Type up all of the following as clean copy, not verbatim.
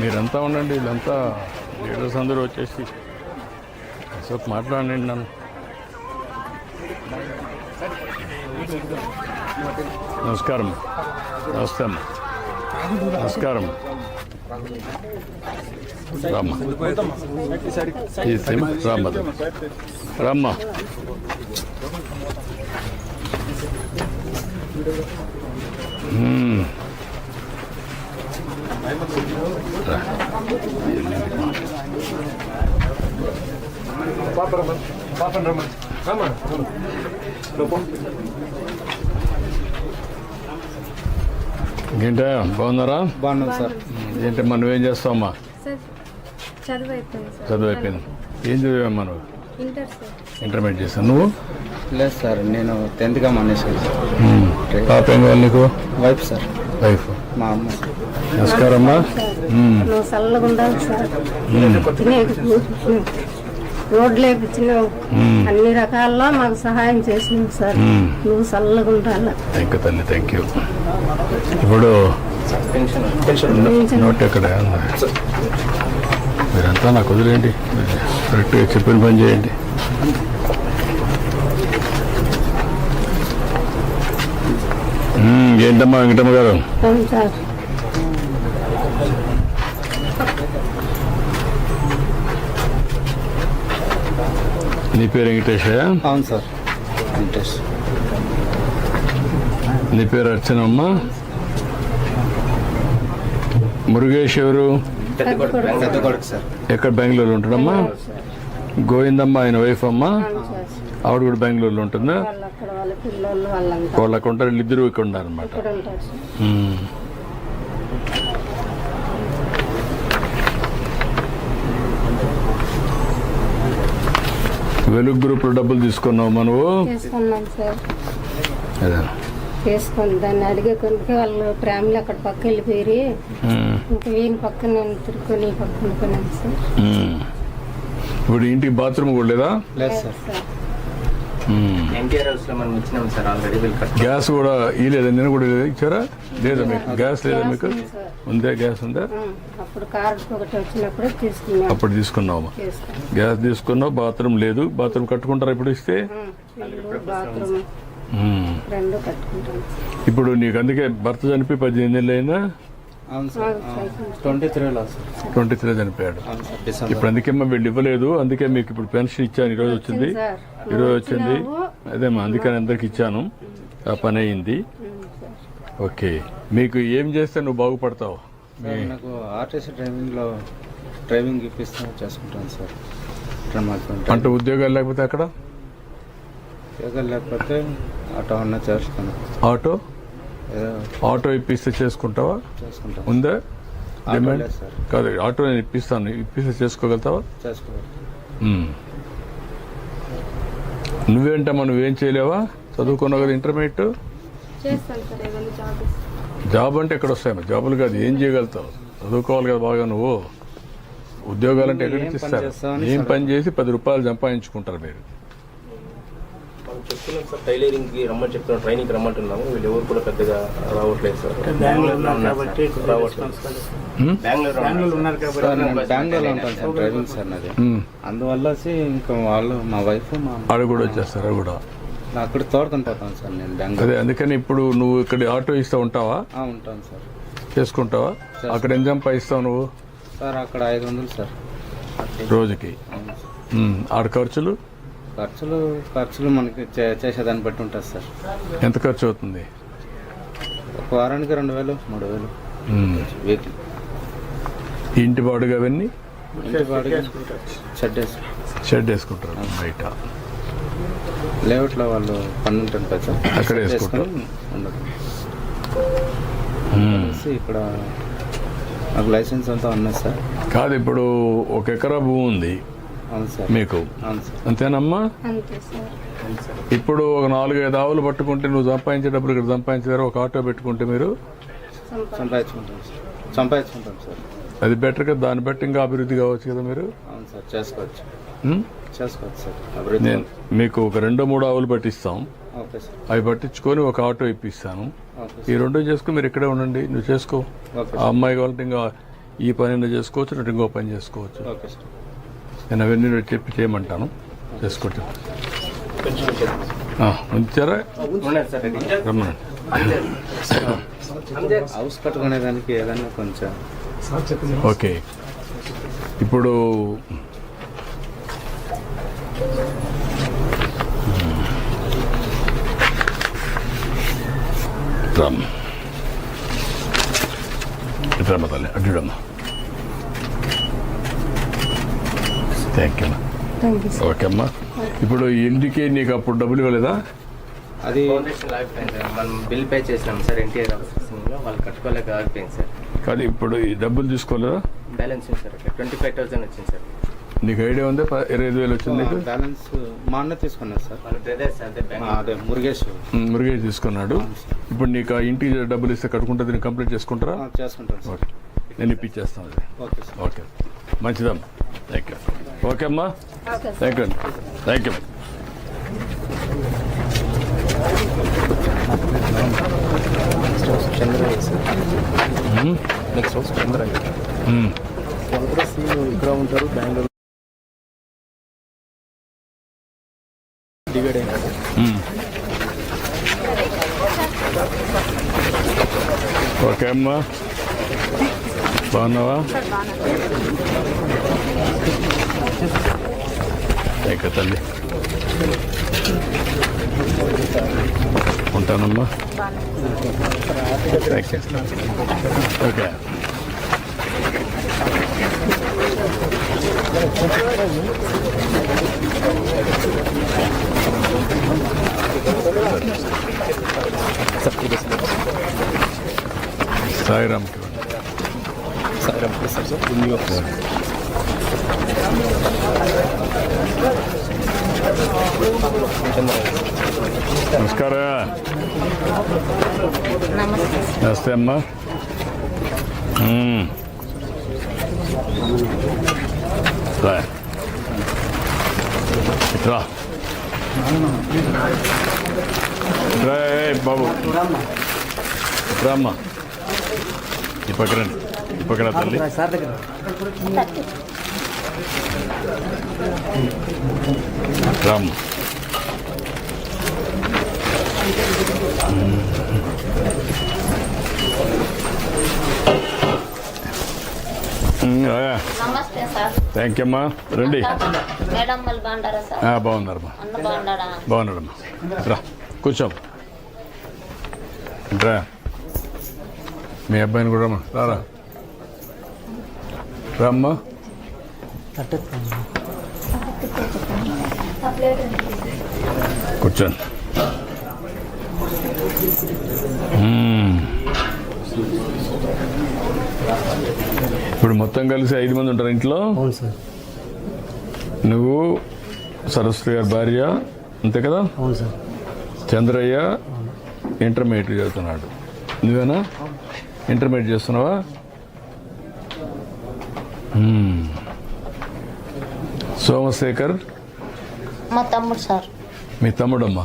మీరంతా ఉండండి, వీళ్ళంతా లీడర్స్ అందరూ వచ్చేసి అసలు మాట్లాడండి నన్ను. నమస్కారం. నమస్తే అమ్మ. నమస్కారం. రామ్మ రామ్మ రామ్మ. ఏంటా బాగున్నారా? బాగున్నాం సార్. ఏంటమ్మా నువ్వేం చేస్తావమ్మా? చదువు అయిపోయింది. ఏం చదివామ్మా నువ్వు? ఇంటర్మీడియట్ చేస్తాను. నువ్వు? లేదు సార్, నేను 10th మానేసాను సార్. పాప ఏం కావాలి నీకు? Wife sir. వైఫ్. మా అమ్మ. నమస్కారం అమ్మా. నువ్వు చల్లగా ఉండాలి సార్. రోడ్లు వేయించినావు, అన్ని రకాల్లో మాకు సహాయం చేసినావు సార్. నువ్వు చల్లగా ఉండాలి. థ్యాంక్ యూ తల్లి, థ్యాంక్ యూ. ఇప్పుడు నోట్ ఎక్కడ మీరంతా నాకు వదిలేయండి, కరెక్ట్గా చెప్పిన పని చేయండి. ఏంటమ్మా వెంకటమ్మ గారు? సార్ నీ పేరు వెంకటేశయ్య? అవును సార్, వెంకటేష్. నీ పేరు అర్చనమ్మ? మురుగేష్ ఎవరు? పెద్ద కొడుకు సార్. ఎక్కడ? బెంగళూరులో ఉంటాడమ్మా. గోవిందమ్మ ఆయన వైఫ్ అమ్మ, ఆవిడ కూడా బెంగళూరులో ఉంటుందా? వాళ్ళకు ఉంటారు, వీళ్ళిద్దరూ ఇక్కడ ఉన్నారనమాట. వెలుగు గ్రూప్లో డబ్బులు తీసుకున్నావు నువ్వు? అదే తీసుకొని దాన్ని అడిగే కొనుక్కి వాళ్ళు ప్రేమలో అక్కడ పక్క వెళ్ళిపోయి ఇంకా వీని పక్కన తిరుక్కొని పక్కన కొన్నాను సార్. ఇప్పుడు ఇంటికి బాత్రూమ్ కూడా లేదా? లేదు సార్. గ్యాస్ కూడా ఇవ్వలేదా? నేను కూడా ఇచ్చారా? లేదా మీకు గ్యాస్? లేదా మీకు? ఉందా గ్యాస్? ఉందా? అప్పుడు కార్డు ఒకటి వచ్చినప్పుడు తీసుకున్నాం. అప్పుడు తీసుకున్నావు. గ్యాస్ తీసుకున్నావు, బాత్రూమ్ లేదు. బాత్రూమ్ కట్టుకుంటారా ఇప్పుడు ఇస్తే? బాత్రూమ్ రెండు కట్టుకుంటాం. ఇప్పుడు నీకు అందుకే భర్త చనిపోయి 18 ఏళ్ళు అయినా? అవును సార్, 23 చనిపోయాడు. ఇప్పుడు అందుకే వీళ్ళు ఇవ్వలేదు, అందుకే మీకు ఇప్పుడు పెన్షన్ ఇచ్చాను. ఈరోజు వచ్చింది. అదేమ్మా, అందుకని అందరికి ఇచ్చాను. ఆ పని అయింది. ఓకే, మీకు ఏం చేస్తే నువ్వు బాగుపడతావు? నాకు ఆర్టీసీ డ్రైవింగ్ ఇప్పిస్తాను, చేసుకుంటాను సార్. అంటే ఉద్యోగాలు లేకపోతే అక్కడ? ఉద్యోగాలు లేకపోతే ఆటో అన్నా చేస్తాను. ఆటో ఇప్పిస్తే చేసుకుంటావా? చేసుకుంటాను. ఉందా డిమాండ్? సార్ కాదు, ఆటో నేను ఇప్పిస్తాను, ఇప్పిస్తే చేసుకోగలుగుతావా? చేసుకోగలుగుతాను. నువ్వేంటమ్మా, నువ్వేం చేయలేవా? చదువుకున్నావు కదా ఇంటర్మీడియట్. జాబ్ అంటే ఎక్కడ వస్తాయమ్మా? జాబులు కాదు, ఏం చేయగలుగుతావు? చదువుకోవాలి కదా బాగా. నువ్వు ఉద్యోగాలు అంటే ఎక్కడికి ఇస్తారు? ఏం పని చేసి 10 రూపాయలు సంపాదించుకుంటారు మీరు. చెప్తున్నాం సార్, టైలరింగ్ కి రమ్మని చెప్తున్నాం, ట్రైనింగ్ రమ్మంటున్నాము. వీళ్ళు ఎవరు కూడా పెద్దగా రావట్లేదు సార్. బెంగళూరులో ఉంటాను సార్, డ్రైవింగ్ సార్ నాది. అందువల్ల ఇంకా వాళ్ళు మా వైఫ్ ఆడ కూడా వచ్చేస్తారు. కూడా అక్కడ తోడుకుంటాను సార్ నేను బెంగళూరు. అదే అందుకని ఇప్పుడు నువ్వు ఇక్కడ ఆటో ఇస్తూ ఉంటావా? ఉంటాను సార్. చేసుకుంటావా? అక్కడ ఎంత సంపాదిస్తావు నువ్వు? సార్ అక్కడ 500 సార్ రోజుకి. ఆడ ఖర్చులు మనకి చేసేదాన్ని బట్టి ఉంటుంది సార్. ఎంత ఖర్చు అవుతుంది? ఒక వారానికి 2000 3000 వీక్లీ. ఇంటి బాడుగా అవన్నీ షెడ్ వేసుకుంటారు బయట. లేఅవుట్లో వాళ్ళు పన్ను ఉంటుంది కదా సార్, అక్కడ వేసుకుంటారు. ఉండదు. ఇక్కడ నాకు లైసెన్స్ అంతా ఉన్నది సార్. కాదు, ఇప్పుడు 1 ఎకరా భూమి ఉంది మీకు, అంతేనమ్మా? ఇప్పుడు ఒక 4-5 ఆవులు పట్టుకుంటే నువ్వు సంపాదించేటప్పుడు ఇక్కడ సంపాదించారు. ఒక ఆటో పెట్టుకుంటే మీరు సంపాదించుకుంటాం సార్. అది బెటర్ కదా, దాన్ని బట్టి ఇంకా అభివృద్ధి కావచ్చు కదా మీరు. అవును సార్, చేసుకోవచ్చు సార్. నేను మీకు ఒక 2-3 ఆవులు పట్టిస్తాం. Okay sir. అవి పట్టించుకొని ఒక ఆటో ఇప్పిస్తాను. ఈ 2 చేసుకుని మీరు ఇక్కడే ఉండండి. నువ్వు చేసుకో. ఆ అమ్మాయి కావాలంటే ఇంకా ఈ పని చేసుకోవచ్చు, నువ్వు ఇంకో పని చేసుకోవచ్చు. Okay sir. నేను అవన్నీ చెప్పి చేయమంటాను, చేసుకోవచ్చు. ఉంచారా ఉన్నది సార్ రెడీ. రమ్మనండి. హౌస్ కట్టుకునే దానికి ఏదన్నా కొంచెం ఓకే. ఇప్పుడు రమ్మ ఇట్రమ్మ తల్లి, అడ్డుడమ్మా. థ్యాంక్ యూ అమ్మా. Thank you sir. ఓకే అమ్మా. ఇప్పుడు ఇంటికి నీకు అప్పుడు డబ్బులు ఇవ్వలేదా? అది ఫౌండేషన్ ఆగిపోయింది సార్. మనం బిల్ పే చేసినాం సార్ ఎన్టీఆర్ ఆఫీసింగ్లో, వాళ్ళు కట్టుకోలేక ఆగిపోయింది సార్. కానీ ఇప్పుడు ఈ డబ్బులు తీసుకోలేదా? బ్యాలెన్స్ ఉంది సార్, 25,000 వచ్చింది సార్. నీకు ఐడియా ఉందా 25,000 వచ్చింది నీకు? బ్యాలెన్స్ మా అన్న తీసుకున్నారు సార్. వాళ్ళ బ్రదర్స్ అదే బ్యాంక్. అదే మురుగేష్ మురుగేష్ తీసుకున్నాడు. ఇప్పుడు నీకు ఆ ఇంటికి డబ్బులు ఇస్తే కట్టుకుంటే దీన్ని కంప్లీట్ చేసుకుంటారా? చేసుకుంటాను సార్. ఓకే, నేను ఇప్పించేస్తాను అది. Okay sir. ఓకే, మంచిదమ్మా. Thank you. ఓకే అమ్మా, okay sir. Thank you. Thank you. Chandraiah sir. Next house Chandraiah. వాళ్ళు కూడా సీన్ ఇక్కడ ఉంటారు, బెంగళూరు డివైడ్ అయినారు. ఓకే అమ్మా, బాగున్నావా? థ్యాంక్ యూ తల్లి. ఉంటానమ్మా. Thank you. Okay. Sairam sir sir New York sir. నమస్కారం. నమస్తే అమ్మా. రా ఇట్రా. బాబు రామ్మా, ఈ పక్కన ఈ పక్కన తల్లి. రామ్మ. నమస్తే సార్. థ్యాంక్ యూ అమ్మా. రండి. మేడం వాళ్ళు బాగుంటారా సార్? బాగున్నారమ్మా. అన్న బాగున్నాడా? బాగున్నాడమ్మా. రా కూర్చో. రా మీ అబ్బాయిని కూడా రమ్మా. రారా రామ్మా. కూర్చోండి. ఇప్పుడు మొత్తం కలిసి 5 మంది ఉంటారు ఇంట్లో. అవును సార్. నువ్వు సరస్వతి గారి భార్య అంతే కదా? అవును సార్. చంద్రయ్య ఇంటర్మీడియట్ చదువుతున్నాడు. నువ్వేనా ఇంటర్మీడియట్ చేస్తున్నావా? సోమశేఖర్ మా తమ్ముడు సార్. మీ తమ్ముడమ్మా.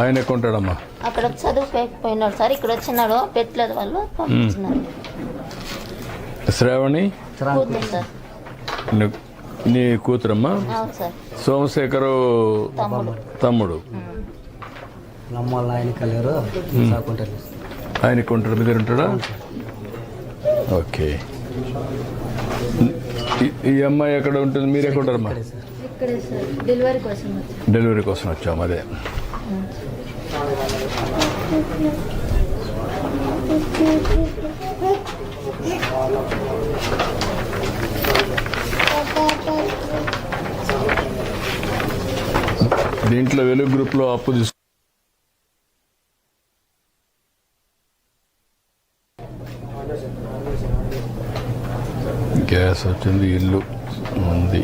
ఆయన ఎక్కడ ఉంటాడమ్మా? అక్కడ చదువుకోకపోయినాడు సార్, ఇక్కడ వచ్చినాడు, పెట్టలేదు వాళ్ళు పంపించినారు. శ్రావణి కూతురు సార్. నీ కూతురమ్మా. అవును సార్. సోమశేఖరు తమ్ముడు. అమ్మ వాళ్ళ ఆయన కలిగారు సాకుంటారు. ఆయన ఇక్కడ ఉంటాడు, మీ దగ్గర ఉంటాడా? ఓకే. ఈ అమ్మాయి ఎక్కడ ఉంటుంది, మీరు ఎక్కడ ఉంటారమ్మా? ఇక్కడే సార్, డెలివరీ కోసం వచ్చాను. డెలివరీ కోసం వచ్చాము. అదే దీంట్లో వెలుగు గ్రూప్లో అప్పు తీసుకు గ్యాస్ వచ్చింది, ఇల్లు ఉంది,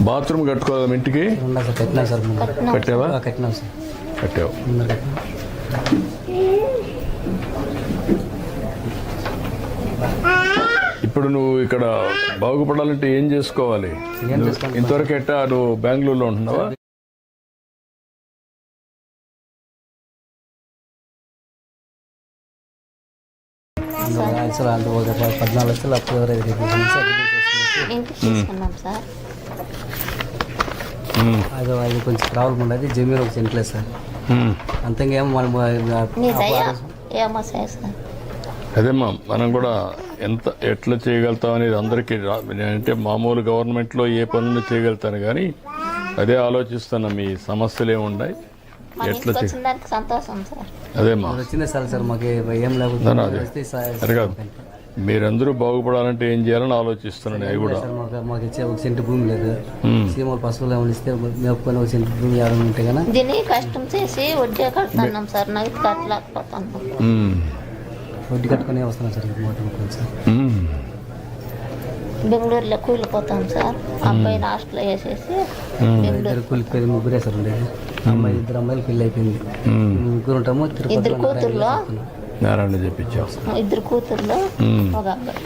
బాత్రూమ్ కట్టుకోదాం ఇంటికి. ఉన్నా సార్, కట్టినా సార్. ముందు కట్టావా? కట్టినాం సార్. కట్టావు. ముందర కట్టినా. ఇప్పుడు నువ్వు ఇక్కడ బాగుపడాలంటే ఏం చేసుకోవాలి? ఏం చేసుకోవాలి? ఇంతవరకు ఎట్టా నువ్వు బెంగళూరులో ఉంటున్నావా? యాక్చువల్ అంటే ఒక 14 లక్షలు అప్పు ఎవరైతే ఇంటికి తీసుకున్నాం సార్. అది కొంచెం ప్రాబ్లం ఉండదు. జమీన్ ఒక సెంట్లేదు సార్. అంతేకేమో మనం నీ దయ ఏమో సార్. అదేమ్మా మనం కూడా ఎట్లా చేయగలుగుతాం అనేది అందరికీ అంటే మామూలు గవర్నమెంట్లో ఏ పనులు చేయగలుగుతాను కానీ అదే ఆలోచిస్తున్నా మీ సమస్యలు ఏమున్నాయి ఎట్లా వచ్చిందానికి సంతోషం సార్. అదేమ్మా వచ్చిందే సార్ మాకు ఏం అది కాదు మీరందరూ బాగుపడాలంటే ఏం చేయాలని ఆలోచిస్తున్నాను. అవి కూడా మాకు ఇచ్చే ఒక సెంటు భూమి లేదు. సీమలు పశువులు ఏమైనా ఇస్తే మేపుకొని ఒక సెంటు భూమి ఏమైనా ఉంటే కదా దీన్ని కష్టం చేసి వడ్డీ కడుతున్నాం సార్. నగదు కట్టలేకపోతున్నాం. వడ్డీ కట్టుకునే వస్తున్నాం సార్. సార్ బెంగళూరులో కూలిపోతాం సార్. అబ్బాయిని హాస్టల్లో వేసేసి ఇద్దరు కూలిపోయి ముగ్గురే సార్ ఉండేది. అమ్మాయి 2 అమ్మాయిలు పెళ్ళి అయిపోయింది. ముగ్గురు ఉంటాము. 2 కూతుర్లో నారాయణ చెప్పించావు. 2 కూతుర్లో ఒక అబ్బాయి.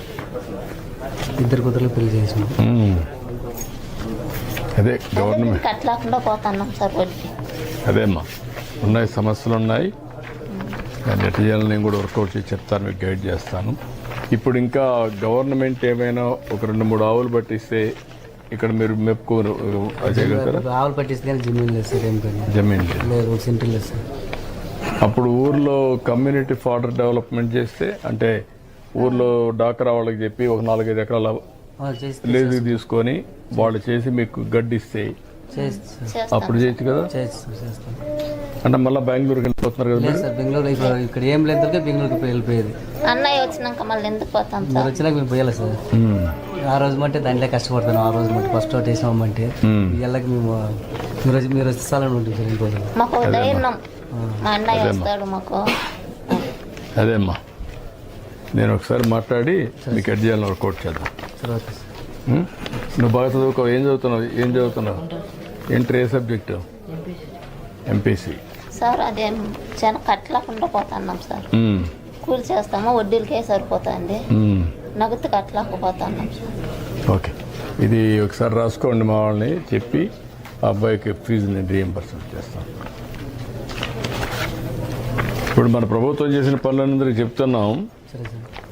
2 కూతుర్లు పెళ్లి చేసాము. అదే గవర్నమెంట్ కట్టలేకుండా పోతున్నాం సార్ వడ్డీ. అదేమ్మా ఉన్నాయి సమస్యలు ఉన్నాయి. నెట్ చేయాలని నేను కూడా వర్కౌట్ చేసి చెప్తాను, మీకు గైడ్ చేస్తాను. ఇప్పుడు ఇంకా గవర్నమెంట్ ఏమైనా ఒక 2-3 ఆవులు పట్టిస్తే ఇక్కడ మీరు మెప్పుకోరు చేయగలుగుతారా? ఆవులు పట్టిస్తే కానీ జమీన్ లేదు సార్. ఏం కానీ జమీన్ లేదు, ఒక సెంటర్ లేదు సార్. అప్పుడు ఊర్లో కమ్యూనిటీ ఫాడర్ డెవలప్మెంట్ చేస్తే అంటే ఊర్లో డాక్రా వాళ్ళకి చెప్పి ఒక 4-5 ఎకరాల లేజుకి తీసుకొని వాళ్ళు చేసి మీకు గడ్డి ఇస్తే అప్పుడు చేయొచ్చు కదా. అంటే మళ్ళీ బెంగళూరుకి వెళ్ళిపోతున్నారు కదా సార్. బెంగళూరు ఇక్కడ ఏం లేదు, బెంగళూరుకి వెళ్ళిపోయేది. అన్నయ్య వచ్చినాక మళ్ళీ ఎందుకు పోతాం మీరు వచ్చినాక మేము పోయాలి సార్. ఆ రోజు మట్టి దాంట్లో కష్టపడతాను. ఆ రోజు మట్టి ఫస్ట్ ఒకటి వేసినామంటే ఇళ్ళకి మేము మీరు వచ్చేసాలని ఉంటుంది సార్. ఇంకోటి మాకు ధైర్యం, మా అన్నయ్య వస్తాడు మాకు. అదేమ్మా నేను ఒకసారి మాట్లాడి మీకు ఎడ్ చేయాలని వర్కౌట్ చేద్దాం. Sir okay sir. నువ్వు బాగా చదువుకో. ఏం చదువుతున్నావు? ఇంటర్ ఏ సబ్జెక్టు? MPC sir. అదేం చాలా కట్టలేకుండా పోతున్నాం సార్. కూలి చేస్తామో వడ్డీలకే సరిపోతుంది. నగదు కట్టలేకపోతున్నాం సార్. ఓకే, ఇది ఒకసారి రాసుకోండి. మా వాళ్ళని చెప్పి ఆ అబ్బాయికి ఫీజు నేను రీఎంబర్స్మెంట్ చేస్తాను. ఇప్పుడు మన ప్రభుత్వం చేసిన పనులందరికీ చెప్తున్నాం.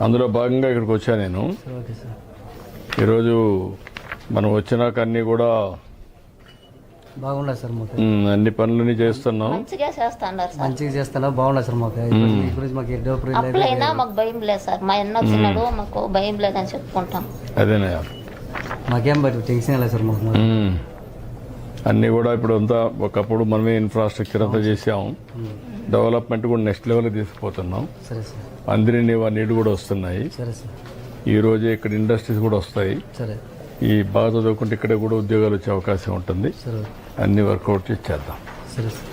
అందులో భాగంగా ఇక్కడికి వచ్చాను నేను. ఈరోజు మనం వచ్చినాక అన్నీ కూడా బాగుండదు సార్. మాకు అన్ని పనులని చేస్తున్నాం. మంచిగా చేస్తున్నారు సార్. మంచిగా చేస్తున్నా బాగుండదు సార్. మాకు అప్పులైనా మాకు భయం లేదు సార్. మా అన్న వచ్చినాడు, మాకు భయం లేదని చెప్పుకుంటాం. అదేనా మాకేం బట్టి టెన్షన్ లేదు సార్. మాకు అన్నీ కూడా ఇప్పుడు అంతా ఒకప్పుడు మనమే ఇన్ఫ్రాస్ట్రక్చర్ అంతా చేసాము. డెవలప్మెంట్ కూడా నెక్స్ట్ లెవెల్ తీసుకుపోతున్నాం. సరే సార్. అందరి నీళ్ళు కూడా వస్తున్నాయి. సరే సార్. ఈ రోజే ఇక్కడ ఇండస్ట్రీస్ కూడా వస్తాయి. సరే. ఈ బాగా చదువుకుంటే ఇక్కడ కూడా ఉద్యోగాలు వచ్చే అవకాశం ఉంటుంది. అన్ని వర్కౌట్ చేసి చేద్దాం. సరే సార్.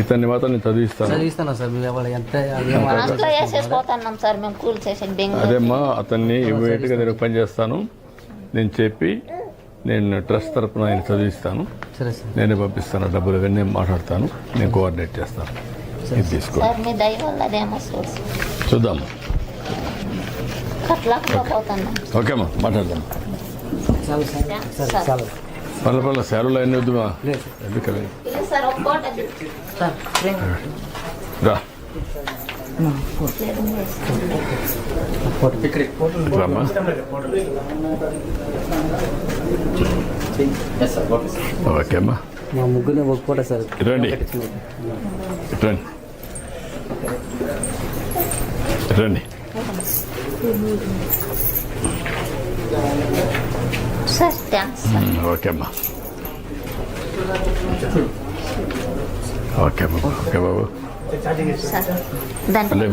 ఇతన్ని మాత్రం నేను చదివిస్తాను సార్. అదేమ్మా అతన్ని ఇమ్మీడియట్గా నేను పని చేస్తాను. నేను చెప్పి నేను ట్రస్ట్ తరఫున ఆయన చదివిస్తాను. నేనే పంపిస్తాను. డబ్బులు ఇవన్నీ మాట్లాడతాను. నేను కోఆర్డినేట్ చేస్తాను. ఇది తీసుకో చూద్దాం. ఓకేమ్మా మాట్లాడదాం. పల్ల సేవలు అన్నీ వద్దుమా? ఎందుకని రా ఓకేమ్మా. మా ముగ్గురు ఒక పూట సార్. రండి రండి రండి. ఓకేమ్మా. ఓకే బాబు. ఓకే బాబు.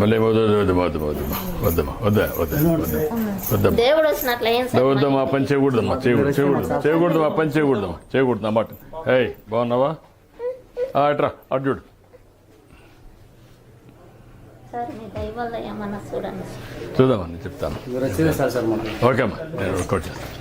మళ్ళీ వద్దమ్మా పని చేయకూడదమ్మా. చేయకూడదమ్మా పని చేయకూడదు నా మాట. ఏయ్ బాగున్నావా? అట్రా అటు చూడు. చూద్దామా నేను చెప్తాను. ఓకేమ్మా నేను వర్కౌట్ చేస్తాను.